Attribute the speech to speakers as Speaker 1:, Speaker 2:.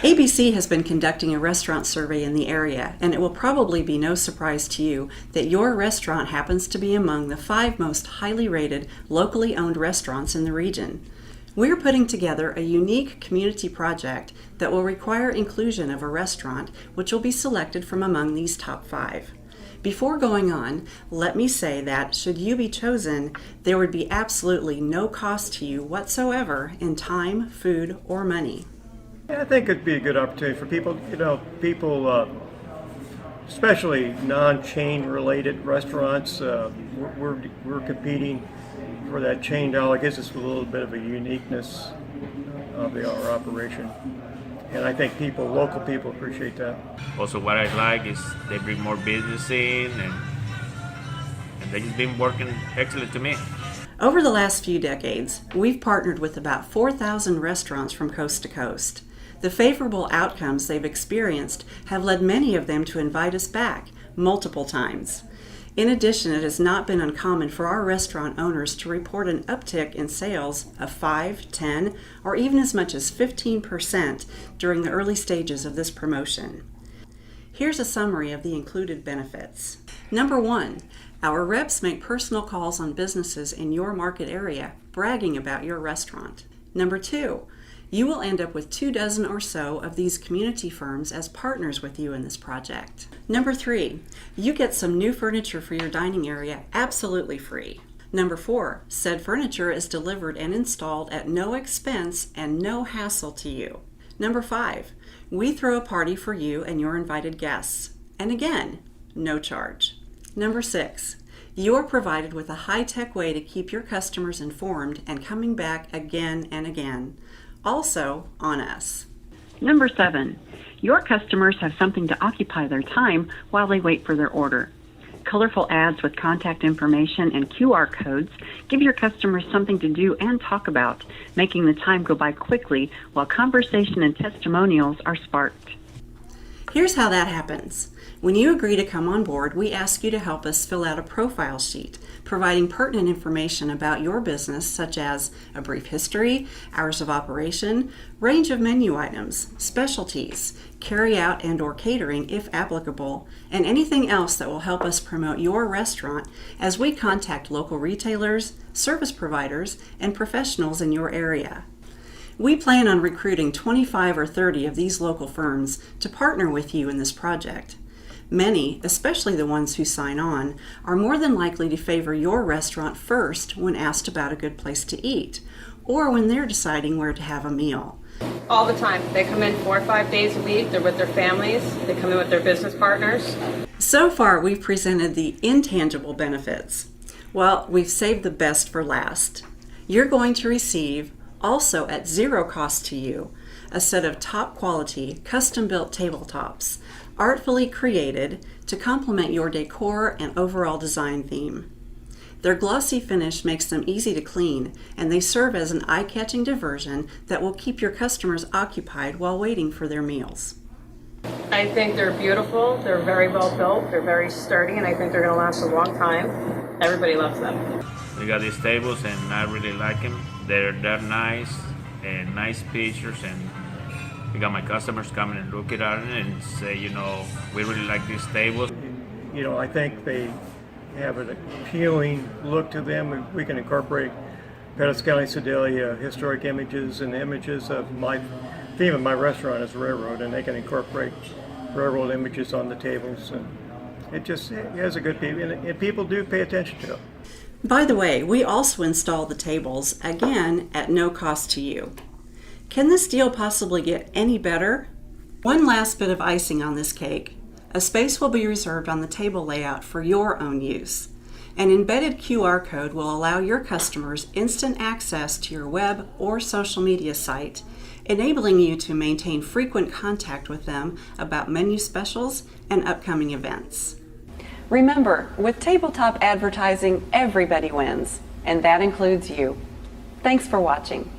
Speaker 1: ABC has been conducting a restaurant survey in the area, and it will probably be no surprise to you that your restaurant happens to be among the 5 most highly rated, locally owned restaurants in the region. We're putting together a unique community project that will require inclusion of a restaurant which will be selected from among these top 5. Before going on, let me say that should you be chosen, there would be absolutely no cost to you whatsoever in time, food, or money.
Speaker 2: Yeah, I think it'd be a good opportunity for people, especially non-chain related restaurants. We're competing for that chain dollar. It gives us a little bit of a uniqueness of our operation. And I think local people appreciate that.
Speaker 3: Also, what I like is they bring more business in, and they've been working excellent to me.
Speaker 1: Over the last few decades, we've partnered with about 4,000 restaurants from coast to coast. The favorable outcomes they've experienced have led many of them to invite us back multiple times. In addition, it has not been uncommon for our restaurant owners to report an uptick in sales of 5, 10, or even as much as 15% during the early stages of this promotion. Here's a summary of the included benefits. Number 1, our reps make personal calls on businesses in your market area, bragging about your restaurant. Number 2, you will end up with 24 or so of these community firms as partners with you in this project. Number 3, you get some new furniture for your dining area absolutely free. Number 4, said furniture is delivered and installed at no expense and no hassle to you. Number 5, we throw a party for you and your invited guests. And again, no charge. Number 6, you are provided with a high-tech way to keep your customers informed and coming back again and again. Also on us.
Speaker 4: Number 7, your customers have something to occupy their time while they wait for their order. Colorful ads with contact information and QR codes give your customers something to do and talk about, making the time go by quickly while conversation and testimonials are sparked.
Speaker 1: Here's how that happens. When you agree to come on board, we ask you to help us fill out a profile sheet, providing pertinent information about your business, such as a brief history, hours of operation, range of menu items, specialties, carry-out and/or catering if applicable, and anything else that will help us promote your restaurant as we contact local retailers, service providers, and professionals in your area. We plan on recruiting 25 or 30 of these local firms to partner with you in this project. Many, especially the ones who sign on, are more than likely to favor your restaurant first when asked about a good place to eat, or when they're deciding where to have a meal.
Speaker 5: All the time. They come in 4 or 5 days a week. They're with their families. They come in with their business partners.
Speaker 1: So far, we've presented the intangible benefits. Well, we've saved the best for last. You're going to receive, also at zero cost to you, a set of top quality, custom-built tabletops, artfully created to complement your decor and overall design theme. Their glossy finish makes them easy to clean, and they serve as an eye-catching diversion that will keep your customers occupied while waiting for their meals.
Speaker 5: I think they're beautiful. They're very well built. They're very sturdy, and I think they're going to last a long time. Everybody loves them.
Speaker 3: We got these tables, and I really like them. They're nice and nice pictures, and we got my customers coming and looking at it and say, we really like these tables.
Speaker 2: I think they have an appealing look to them. We can incorporate Pettis County Sedalia historic images and images of my theme of my restaurant is railroad, and they can incorporate railroad images on the tables. And it has a good feel, and people do pay attention to it.
Speaker 1: By the way, we also install the tables, again, at no cost to you. Can this deal possibly get any better? One last bit of icing on this cake. A space will be reserved on the table layout for your own use. An embedded QR code will allow your customers instant access to your web or social media site, enabling you to maintain frequent contact with them about menu specials and upcoming events. Remember, with tabletop advertising, everybody wins, and that includes you. Thanks for watching.